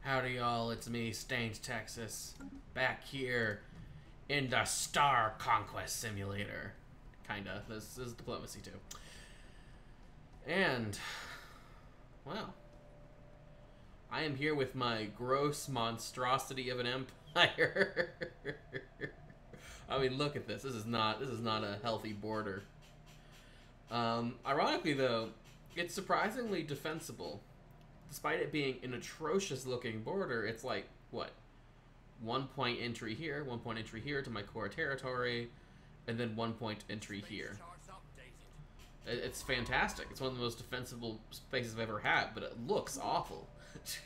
Howdy y'all, it's me, Stained Texas, back here in the Star Conquest Simulator. Kinda. This is diplomacy too. And, well, I am here with my gross monstrosity of an empire. I mean, look at this. This is not a healthy border. Ironically though, it's surprisingly defensible. Despite it being an atrocious looking border, it's like, what? 1 point entry here, 1 point entry here to my core territory, and then 1 point entry here. It's fantastic. It's one of the most defensible spaces I've ever had, but it looks awful. It's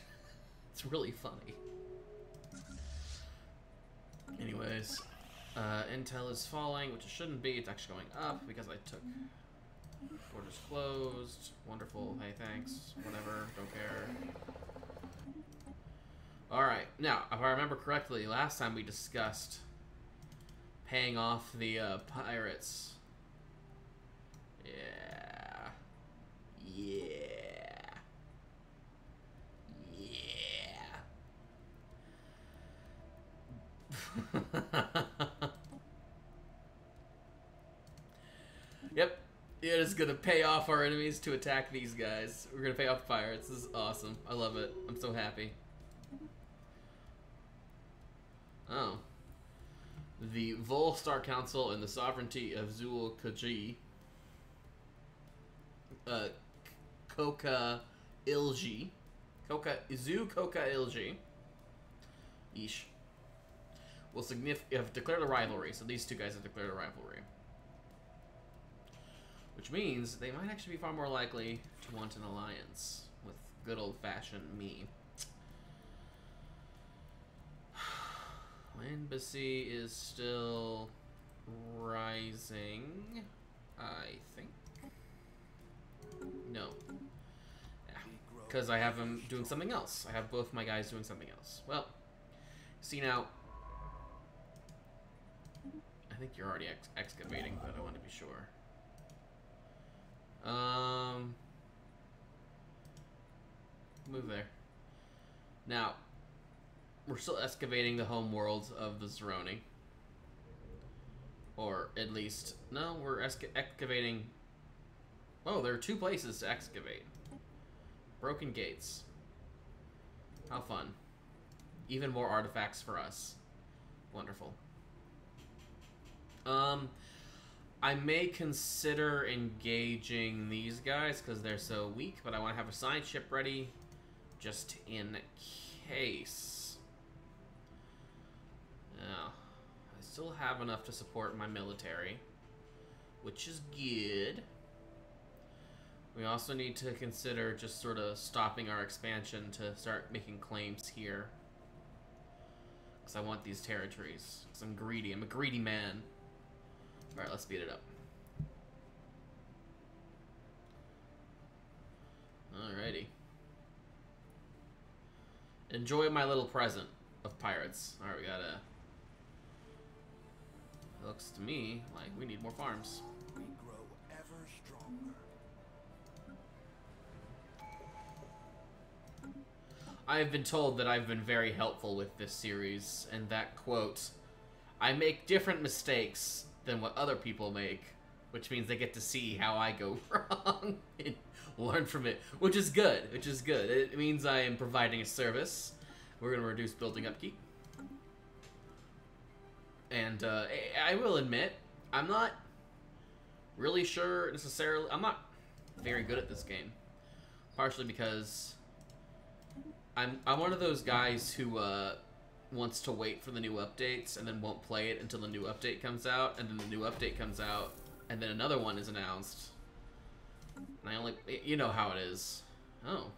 really funny. Anyways, intel is falling, which it shouldn't be. It's actually going up because I took... Borders closed. Wonderful. Hey, thanks. Whatever. Don't care. Alright. Now, if I remember correctly, last time we discussed paying off the pirates. Yeah. Yeah. Yeah. Yep. It is gonna pay off our enemies to attack these guys. We're gonna pay off the pirates. This is awesome. I love it. I'm so happy. Oh. The Vol Star Council and the sovereignty of Zul Kaji. Koka Ilji. Koka Ilji. Yeesh. Will have declared a rivalry. So these two guys have declared a rivalry. Which means they might actually be far more likely to want an alliance with good old-fashioned me. Embassy is still rising, I think. No. Yeah, because I have them doing something else. I have both my guys doing something else. Well, see now, I think you're already excavating, but I want to be sure. Move there. Now, we're still excavating the home world of the Zroni. Or at least, no, we're excavating. Oh, there are 2 places to excavate. Broken gates. How fun. Even more artifacts for us. Wonderful. I may consider engaging these guys because they're so weak, but I want to have a side ship ready just in case. Now, I still have enough to support my military, which is good. We also need to consider just sort of stopping our expansion to start making claims here. Because I want these territories. Because I'm greedy. I'm a greedy man. Alright, let's speed it up. Alrighty. Enjoy my little present of pirates. Alright, we gotta... It looks to me like we need more farms. We grow ever stronger. I have been told that I've been very helpful with this series, and that quote, I make different mistakes than what other people make, which means they get to see how I go wrong and learn from it, which is good, It means I am providing a service. We're going to reduce building upkeep. And I will admit, I'm not really sure necessarily, I'm not very good at this game. Partially because I'm one of those guys who wants to wait for the new updates and then won't play it until the new update comes out, and then the new update comes out, and then another one is announced. And I only, you know how it is. Oh,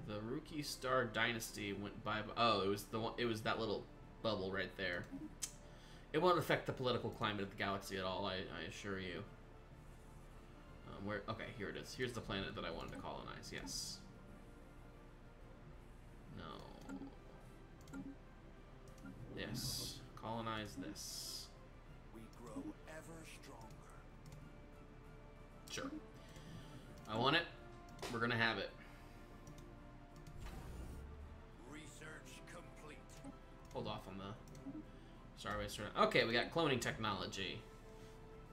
the Rookie Star Dynasty went by. Oh, it was the one. It was that little bubble right there. It won't affect the political climate of the galaxy at all. I assure you. Where? Okay, here it is. Here's the planet that I wanted to colonize. Yes. No. Yes. Colonize this. We grow ever stronger. Sure. I want it. We're gonna have it. hold off on the Starbase turn. Okay, we got cloning technology.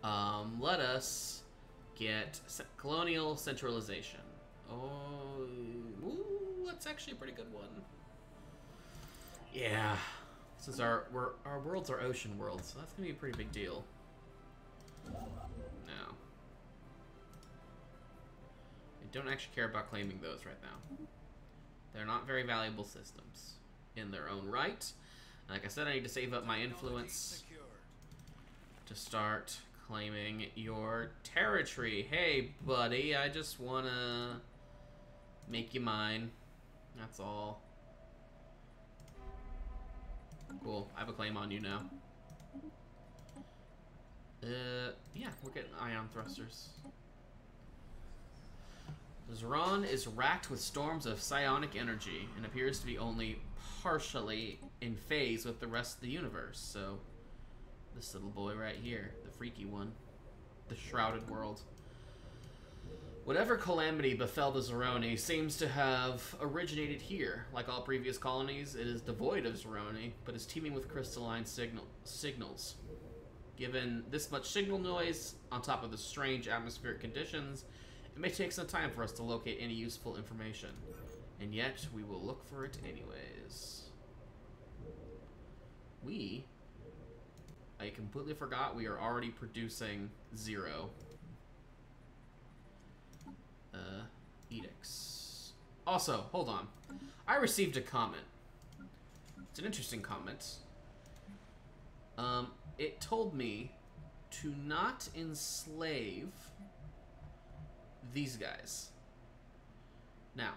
Let us get colonial centralization. Oh, ooh, that's actually a pretty good one. Yeah, since our worlds are ocean worlds, so that's gonna be a pretty big deal. Now, I don't actually care about claiming those right now. They're not very valuable systems in their own right. Like I said, I need to save up my influence to start claiming your territory. Hey, buddy, I just wanna make you mine. That's all. Cool. I have a claim on you now. Yeah, we're getting ion thrusters. Zroni is racked with storms of psionic energy and appears to be only partially in phase with the rest of the universe. So, this little boy right here, the freaky one, the shrouded world. Whatever calamity befell the Zroni seems to have originated here. Like all previous colonies, it is devoid of Zroni, but is teeming with crystalline signals. Given this much signal noise, on top of the strange atmospheric conditions, it may take some time for us to locate any useful information. And yet, we will look for it anyways. I completely forgot we are already producing 0. Edicts. Also, hold on. I received a comment. It's an interesting comment. It told me to not enslave these guys. Now,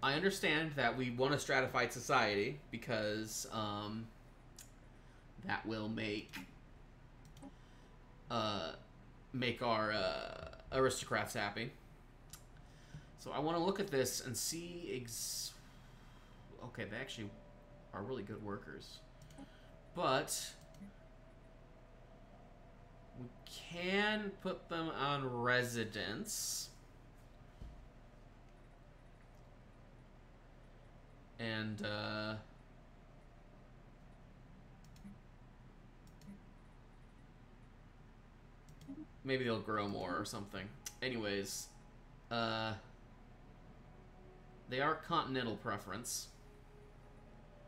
I understand that we want a stratified society because that will make our aristocrats happy. So I want to look at this and see okay, they actually are really good workers. But we can put them on residence. And maybe they'll grow more or something. Anyways, they are continental preference.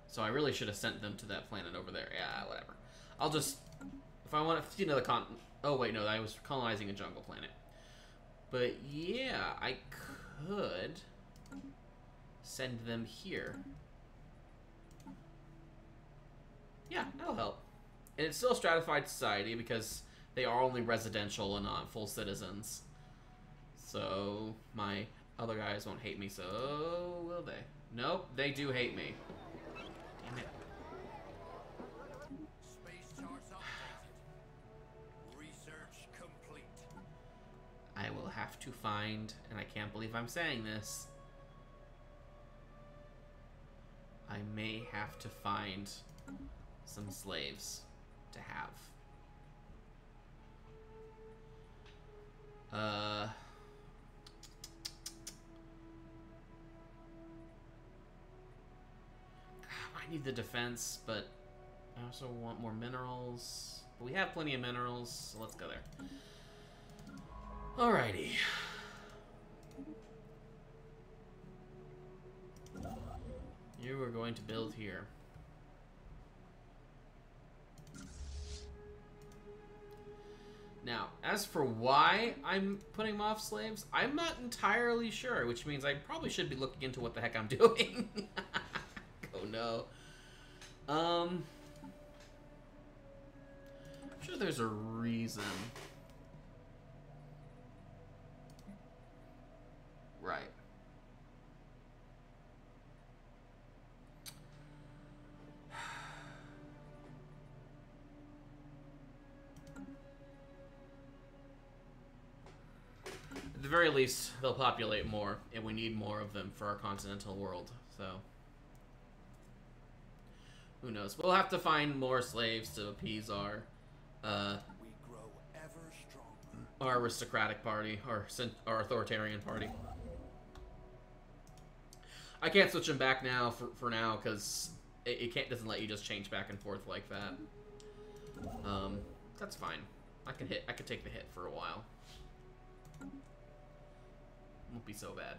So I really should have sent them to that planet over there. Yeah, whatever. I'll just, if I want to see another continent. Oh wait, no, I was colonizing a jungle planet. But yeah, I could send them here. Yeah, that'll help. And it's still a stratified society because they are only residential and not full citizens. So my other guys won't hate me, so will they? Nope, they do hate me. Damn it. Space charts updated. Research complete. I will have to find, and I can't believe I'm saying this, I may have to find some slaves to have. I need the defense, but I also want more minerals. But we have plenty of minerals, so let's go there. Alrighty. You are going to build here. Now, as for why I'm putting them off slaves, I'm not entirely sure, which means I probably should be looking into what the heck I'm doing. Oh no. I'm sure there's a reason. Right. At the very least, they'll populate more, and we need more of them for our continental world, so... Who knows? We'll have to find more slaves to appease our, We grow ever stronger. our aristocratic party, our authoritarian party. I can't switch them back now for now because it doesn't let you just change back and forth like that. That's fine. I could take the hit for a while. Won't be so bad.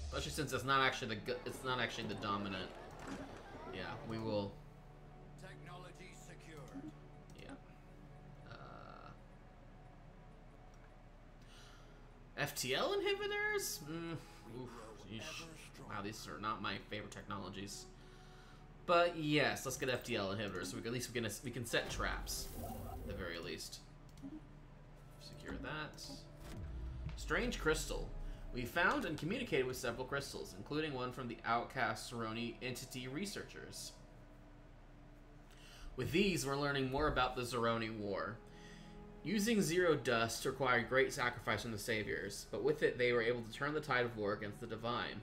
Especially since it's not actually the dominant. Yeah, we will. Technology secured. Yeah. FTL inhibitors? Oof, wow, these are not my favorite technologies. But yes, let's get FTL inhibitors. So at least we can set traps, at the very least. Secure that. Strange crystal. We found and communicated with several crystals, including one from the outcast Zroni entity researchers. With these, we're learning more about the Zroni War. Using zero dust required great sacrifice from the saviors, but with it they were able to turn the tide of war against the divine.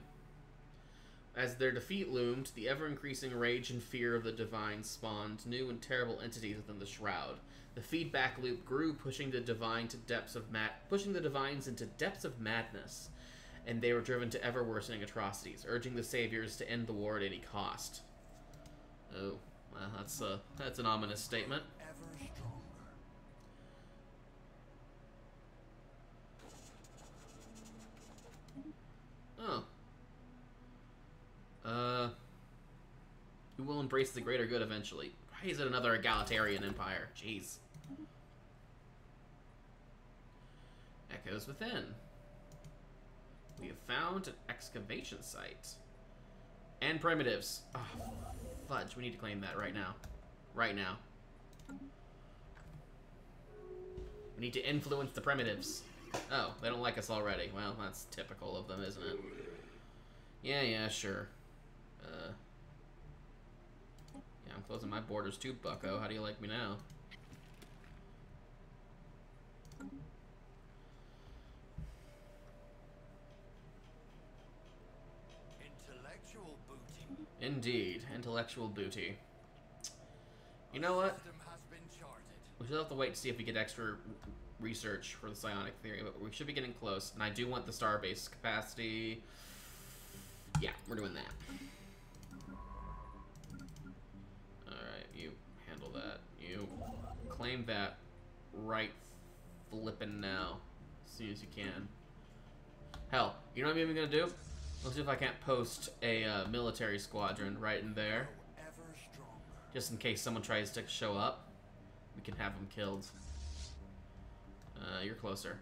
As their defeat loomed, the ever-increasing rage and fear of the divine spawned new and terrible entities within the Shroud. The feedback loop grew, pushing the divines into depths of madness, and they were driven to ever-worsening atrocities, urging the saviors to end the war at any cost. Oh, well, that's an ominous statement. Ever stronger. Oh. We will embrace the greater good eventually. Why is it another egalitarian empire? Jeez. Echoes within. We have found an excavation site. And primitives. Oh, fudge. We need to claim that right now. Right now. We need to influence the primitives. Oh, they don't like us already. Well, that's typical of them, isn't it? Yeah, sure. Yeah, I'm closing my borders too, bucko. How do you like me now? Intellectual booty. Indeed, intellectual booty. You know what? System has been charted. We should have to wait to see if we get extra research for the psionic theory, but we should be getting close. And I do want the starbase capacity. Yeah, we're doing that. Alright, you handle that. You claim that right flippin' now. As soon as you can. Hell, you know what I'm even gonna do? Let's see if I can't post a military squadron right in there. Ever stronger. Just in case someone tries to show up. We can have them killed. You're closer.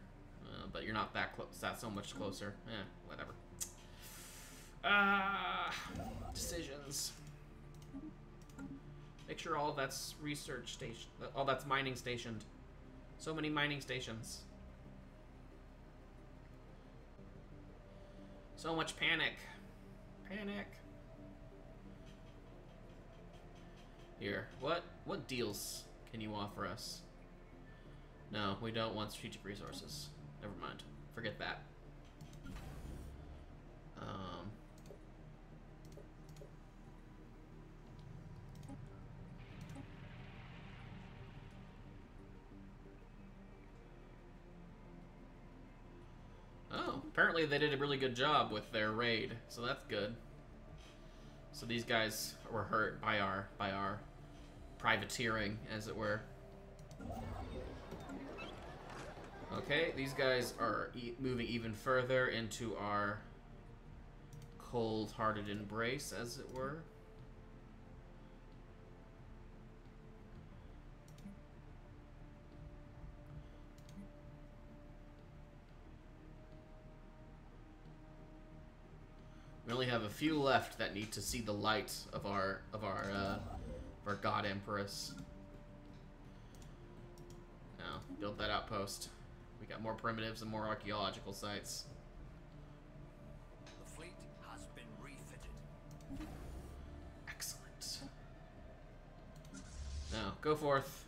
But you're not that close. That's so much closer. Whatever. Decisions. Make sure all of that's research station. All that's mining stationed. So many mining stations. So much panic. Panic. Here. What deals can you offer us? No, we don't want strategic resources. Never mind. Forget that. Oh, apparently they did a really good job with their raid, so that's good. So these guys were hurt by our privateering, as it were. Okay, these guys are moving even further into our cold-hearted embrace, as it were. We only have a few left that need to see the light of our God Empress. Now, build that outpost. We got more primitives and more archaeological sites. The fleet has been refitted. Excellent. Now, go forth.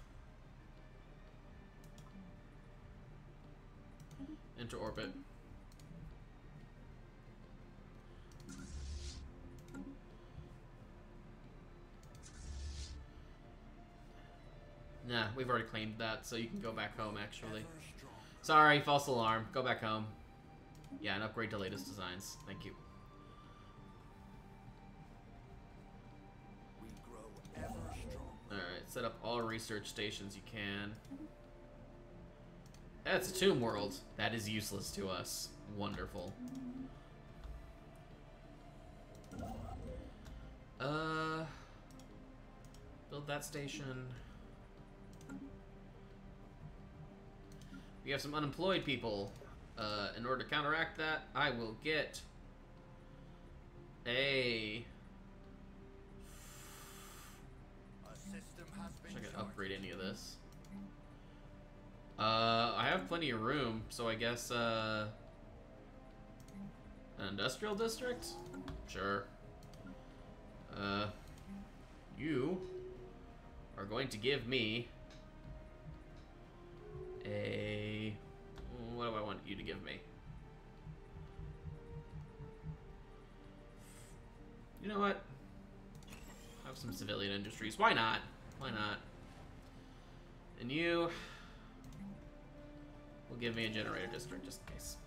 Enter orbit. Nah, we've already claimed that, so you can go back home, actually. Ever stronger. Sorry, false alarm. Go back home. Yeah, and upgrade to latest designs. Thank you. We grow ever stronger. Alright, set up all research stations you can. That's a tomb world. That is useless to us. Wonderful. Build that station. We have some unemployed people. In order to counteract that, I will get a... A system has I been can charted. upgrade any of this. I have plenty of room, so I guess, an industrial district? Sure. You are going to give me a... What do I want you to give me? You know what? Have some civilian industries. Why not? Why not? And you will give me a generator district just in case.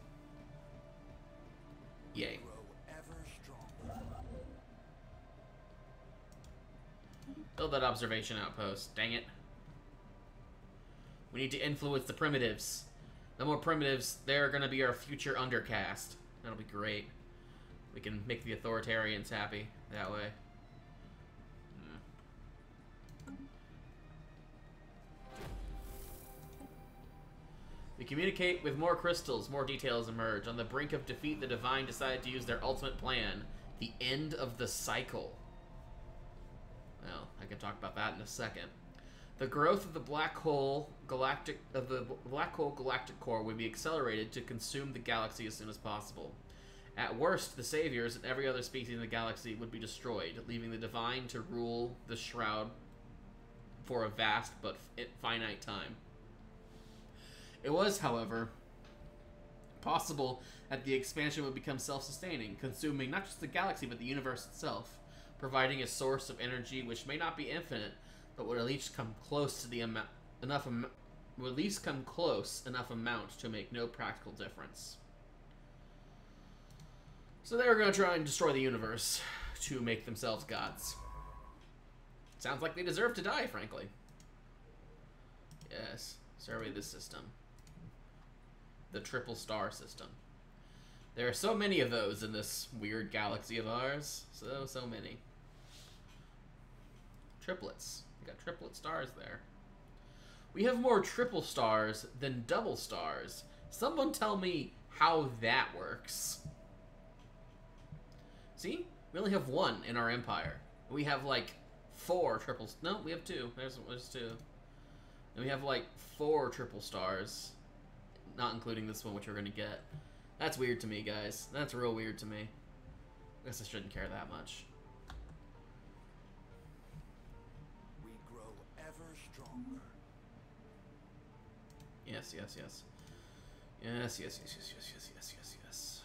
Yay. Grow ever stronger. Build that observation outpost. Dang it. We need to influence the primitives. The more primitives, they're gonna be our future undercast. That'll be great. We can make the authoritarians happy that way. We communicate with more crystals. More details emerge. On the brink of defeat, the Divine decide to use their ultimate plan. The end of the cycle. Well, I can talk about that in a second. The growth of the black hole galactic core would be accelerated to consume the galaxy as soon as possible. At worst, the saviors and every other species in the galaxy would be destroyed, leaving the Divine to rule the shroud for a vast but finite time. It was, however, possible that the expansion would become self-sustaining, consuming not just the galaxy but the universe itself, providing a source of energy which may not be infinite, but would at least come close to the enough amount to make no practical difference. So they were going to try and destroy the universe to make themselves gods. Sounds like they deserve to die, frankly. Yes, survey this system. The triple star system. There are so many of those in this weird galaxy of ours. So many. Triplets. We got triplet stars there. We have more triple stars than double stars. Someone tell me how that works. See? We only have one in our empire. We have like 4 triples. No, we have 2. There's 2. And we have like 4 triple stars. Not including this one, which we're going to get. That's weird to me, guys. That's real weird to me. I guess I shouldn't care that much. We grow ever stronger. Yes, yes, yes. Yes, yes, yes, yes, yes, yes, yes, yes, yes.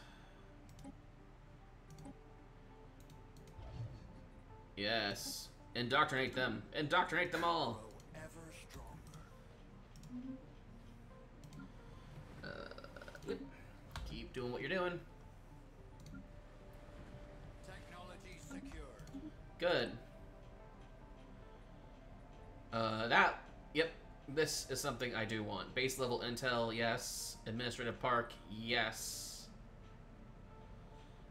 Yes. Indoctrinate them. Indoctrinate them all. Grow ever stronger. Keep doing what you're doing. Technology secure. Good. Yep. This is something I do want. Base level intel, yes. Administrative park, yes.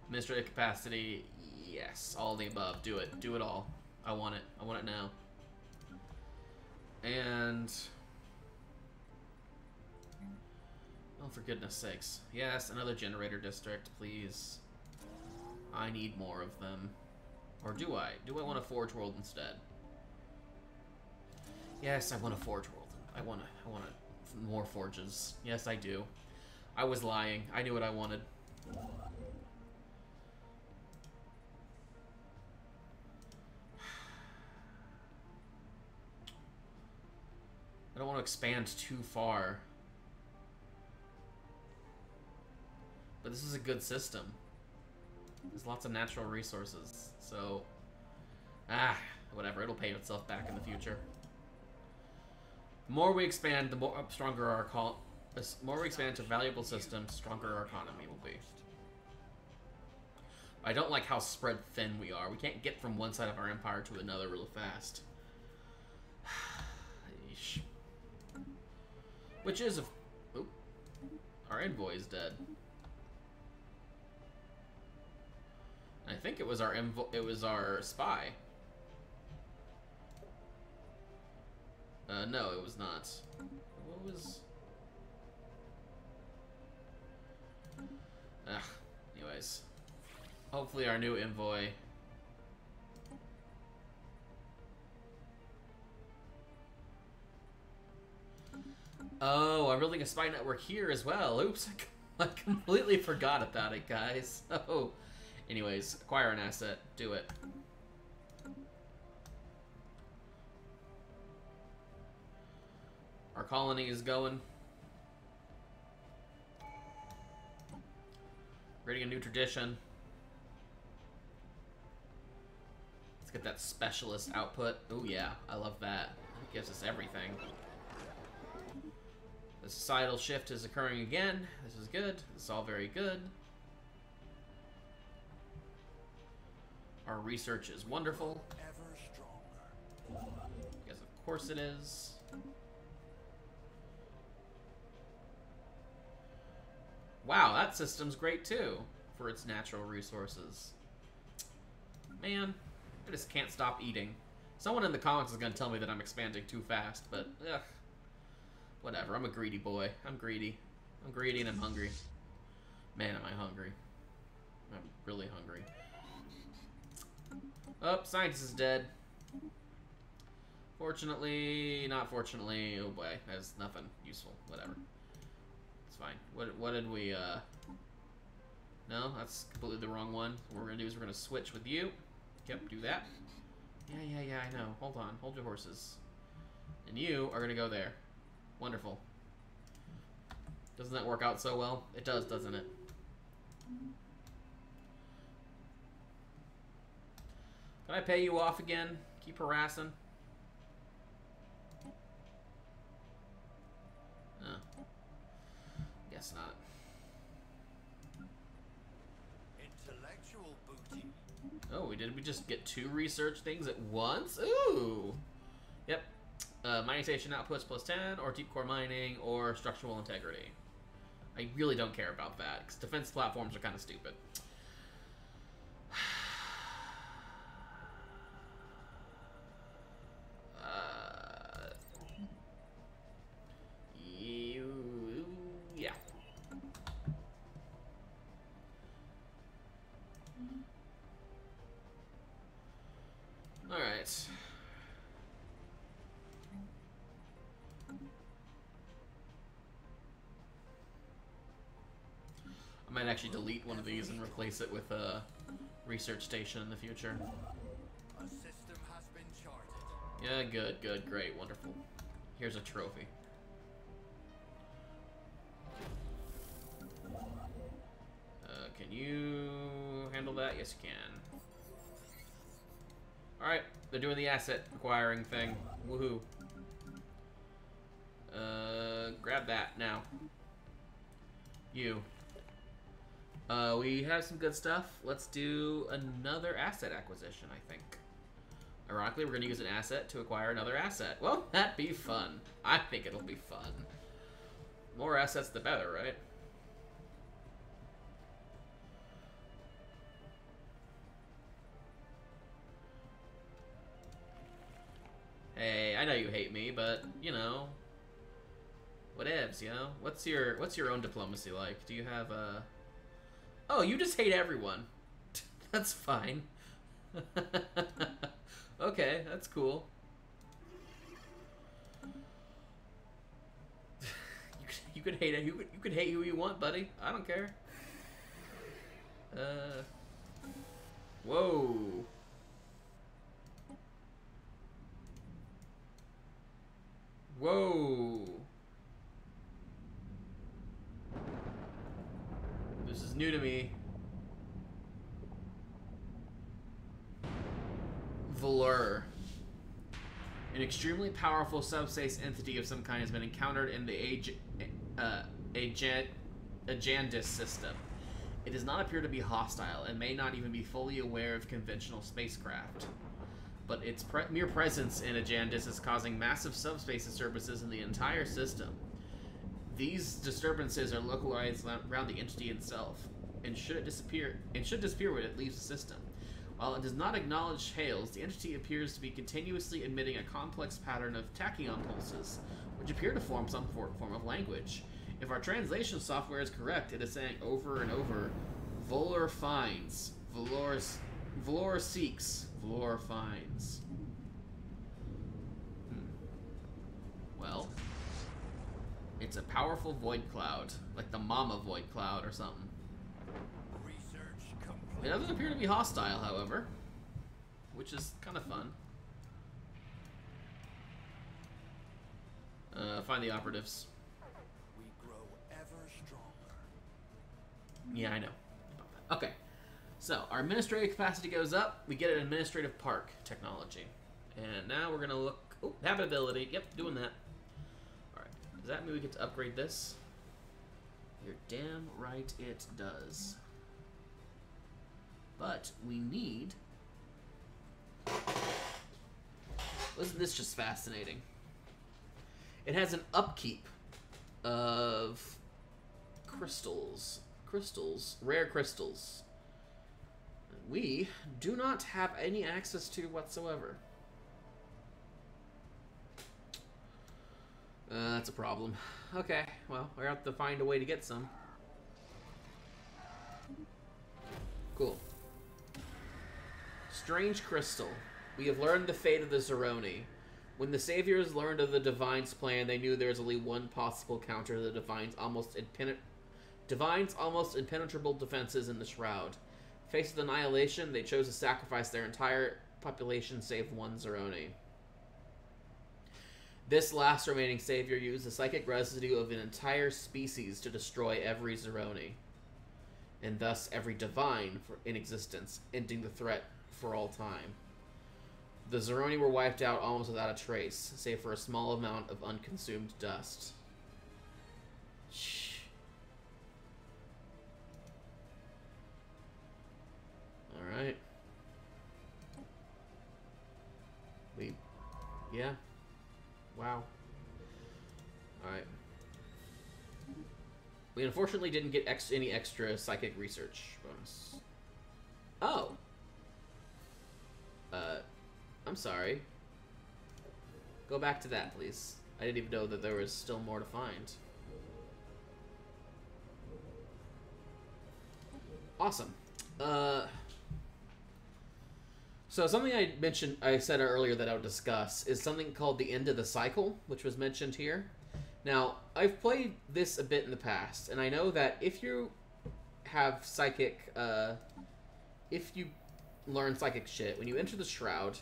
Administrative capacity, yes. All of the above. Do it. Do it all. I want it. I want it now. And... oh, for goodness sakes. Yes, another generator district, please. I need more of them. Or do I? Do I want a Forge World instead? Yes, I want a Forge World. I want more forges. Yes, I do. I was lying. I knew what I wanted. I don't want to expand too far. But this is a good system. There's lots of natural resources, so... whatever, it'll pay itself back in the future. The more we expand, the more stronger our The more we expand to valuable systems, stronger our economy will be. I don't like how spread thin we are. We can't get from one side of our empire to another real fast. Yeesh. Which is, oop, our envoy is dead. I think it was our spy. No, it was not. What was? Anyways. Hopefully our new envoy. Oh, I'm building a spy network here as well. Oops, I completely forgot about it, guys. Oh, anyways, acquire an asset. Do it. Our colony is going. Creating a new tradition. Let's get that specialist output. Oh yeah, I love that. It gives us everything. The societal shift is occurring again. This is good. This is all very good. Our research is wonderful. Ever stronger. Yes, of course it is. Wow, that system's great too, for its natural resources. Man, I just can't stop eating. Someone in the comments is going to tell me that I'm expanding too fast, but ugh. Whatever, I'm a greedy boy. I'm greedy. I'm greedy and I'm hungry. Man, am I hungry. I'm really hungry. Oh, scientist is dead. Fortunately, not fortunately. Oh boy, that's nothing useful. Whatever. It's fine. What did we, No, that's completely the wrong one. What we're gonna do is we're gonna switch with you. Yep, do that. Yeah, I know. Hold on. Hold your horses. And you are gonna go there. Wonderful. Doesn't that work out so well? It does, doesn't it? Can I pay you off again? Keep harassing. No. Guess not. Intellectual booty. Oh, did we just get 2 research things at once? Ooh! Yep. Mining station outputs +10, or deep core mining, or structural integrity. I really don't care about that, because defense platforms are kind of stupid. Yeah. Alright. I might actually delete one of these and replace it with a research station in the future. A system has been charted. Yeah, good, great, wonderful. Here's a trophy. Can you handle that? Yes, you can. Alright, they're doing the asset acquiring thing. Woohoo. Grab that now. You. We have some good stuff. Let's do another asset acquisition, I think. Ironically, we're going to use an asset to acquire another asset. Well, that'd be fun. I think it'll be fun. More assets, the better, right? Hey, I know you hate me, but, you know, whatevs, you know? What's your own diplomacy like? Do you have a... Oh, you just hate everyone. That's fine. Okay, that's cool. You could hate it. You could hate who you want, buddy. I don't care. Whoa. Whoa. This is new to me. Valur. An extremely powerful subspace entity of some kind has been encountered in the a Jandis system. It does not appear to be hostile and may not even be fully aware of conventional spacecraft. But its mere presence in a Jandis is causing massive subspace disturbances in the entire system. These disturbances are localized around the entity itself, and should disappear when it leaves the system. While it does not acknowledge hails, the entity appears to be continuously emitting a complex pattern of tachyon pulses, which appear to form some form of language. If our translation software is correct, it is saying over and over, Volor finds, Volor seeks, Volor finds. Well, it's a powerful void cloud, like the Mama void cloud or something. It doesn't appear to be hostile, however, which is kind of fun. Find the operatives. We grow ever stronger. Yeah, I know. Okay, so our administrative capacity goes up. We get an administrative park technology, and now we're gonna look. Oh, habitability. Yep, doing that. All right. Does that mean we get to upgrade this? You're damn right it does. But we need... Wasn't this just fascinating? It has an upkeep of crystals. Rare crystals. We do not have any access to whatsoever. That's a problem. Okay, well, we're going to have to find a way to get some. Cool. Strange crystal. We have learned the fate of the Zroni. When the Saviors learned of the Divine's plan, they knew there was only one possible counter to the Divine's almost impenetrable defenses in the Shroud. Faced with annihilation, they chose to sacrifice their entire population save one Zroni. This last remaining Savior used the psychic residue of an entire species to destroy every Zroni, and thus every Divine in existence, ending the threat for all time. The Zroni were wiped out almost without a trace, save for a small amount of unconsumed dust. Shh. Alright. Yeah. Wow. Alright. We unfortunately didn't get any extra psychic research bonus. Oh. I'm sorry. Go back to that, please. I didn't even know that there was still more to find. Awesome. So something I said earlier that I would discuss is something called the end of the cycle, which was mentioned here. Now, I've played this a bit in the past, and I know that if you have psychic, if you learn psychic shit, when you enter the Shroud,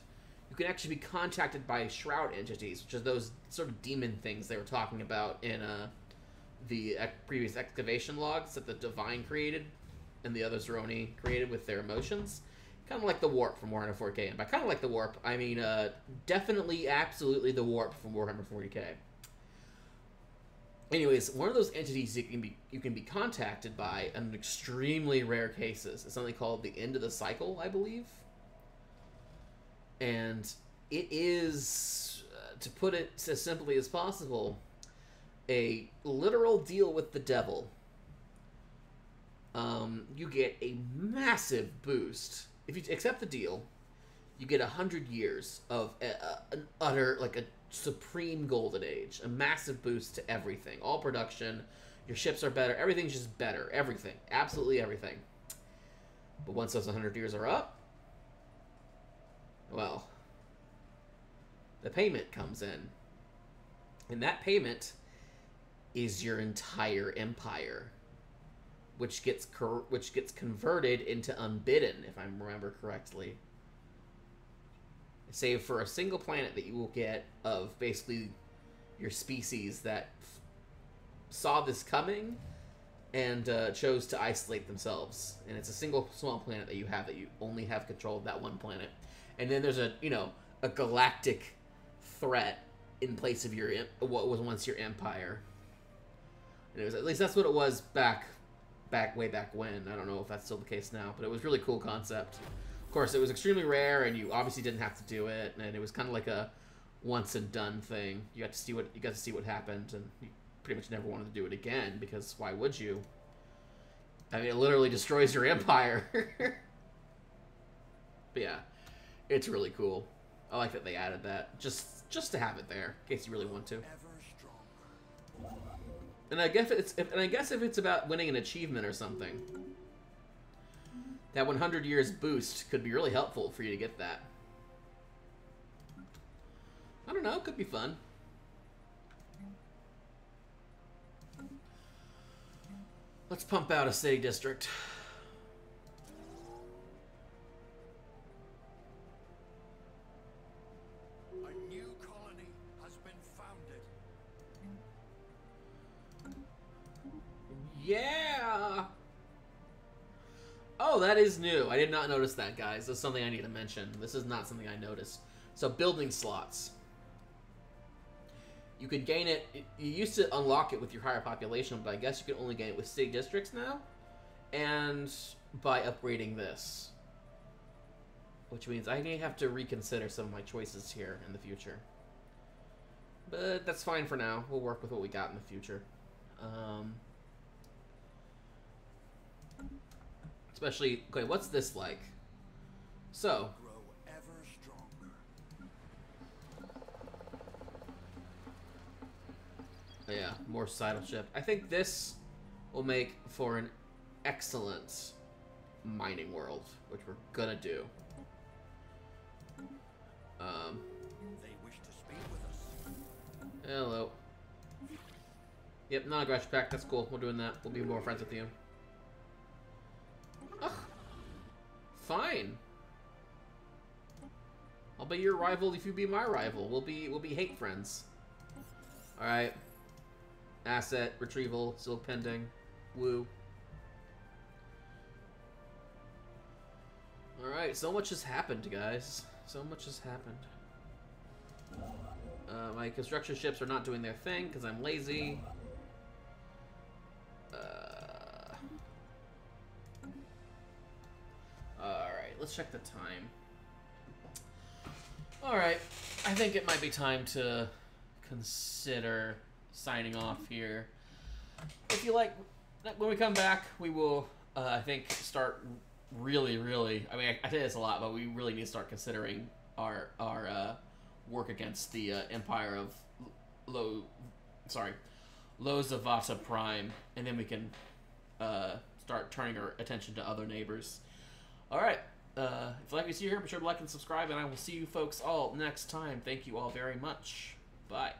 you can actually be contacted by Shroud entities, which are those sort of demon things they were talking about in the previous excavation logs that the Divine created and the other Zroni created with their emotions. Kind of like the Warp from Warhammer 40k. And by kind of like the Warp, I mean definitely, absolutely the Warp from Warhammer 40k. Anyways, one of those entities you can be contacted by in extremely rare cases is something called the End of the Cycle, I believe. And it is, to put it as simply as possible, a literal deal with the devil. You get a massive boost. If you accept the deal, you get 100 years of an utter, like a supreme golden age. A massive boost to everything. All production, your ships are better, everything's just better. Everything. Absolutely everything. But once those 100 years are up, well, the payment comes in. And that payment is your entire empire, which gets converted into Unbidden, if I remember correctly. Save for a single planet that you will get of basically your species that saw this coming and chose to isolate themselves. And it's a single small planet that you only have control of that one planet. And then there's a galactic threat in place of what was once your empire. And it was, at least that's what it was way back when. I don't know if that's still the case now, but it was really cool concept. Of course, it was extremely rare, and you obviously didn't have to do it, and it was kind of like a once and done thing. You got to see what happened, and you pretty much never wanted to do it again, because why would you? I mean, it literally destroys your empire. But yeah, it's really cool. I like that they added that just to have it there in case you really want to. And I guess if it's about winning an achievement or something, that 100 years boost could be really helpful for you to get that. I don't know, could be fun. Let's pump out a city district. A new colony has been founded. Yeah! Oh, that is new. I did not notice that, guys. That's something I need to mention. This is not something I noticed. So, building slots. You could gain it. You used to unlock it with your higher population, but I guess you can only gain it with city districts now. And by upgrading this. Which means I may have to reconsider some of my choices here in the future. But that's fine for now. We'll work with what we got in the future. Especially, okay, what's this like? So. Grow ever stronger. Yeah, more sidleship. I think this will make for an excellent mining world, which we're gonna do. They wish to speak with us. Hello. Yep, non-aggression pact. That's cool. We're doing that. We'll be more friends with you. Ugh. Fine. I'll be your rival if you be my rival. We'll be hate friends. All right. Asset retrieval still pending. Woo. All right. So much has happened, guys. So much has happened. My construction ships are not doing their thing because I'm lazy. Alright, let's check the time. Alright, I think it might be time to consider signing off here. If you like, when we come back, we will, I think, start really, I mean, I say this a lot, but we really need to start considering our work against the Empire of Lozavata Prime, and then we can start turning our attention to other neighbors. Alright, if you like what you see here, be sure to like and subscribe, and I will see you folks all next time. Thank you all very much. Bye.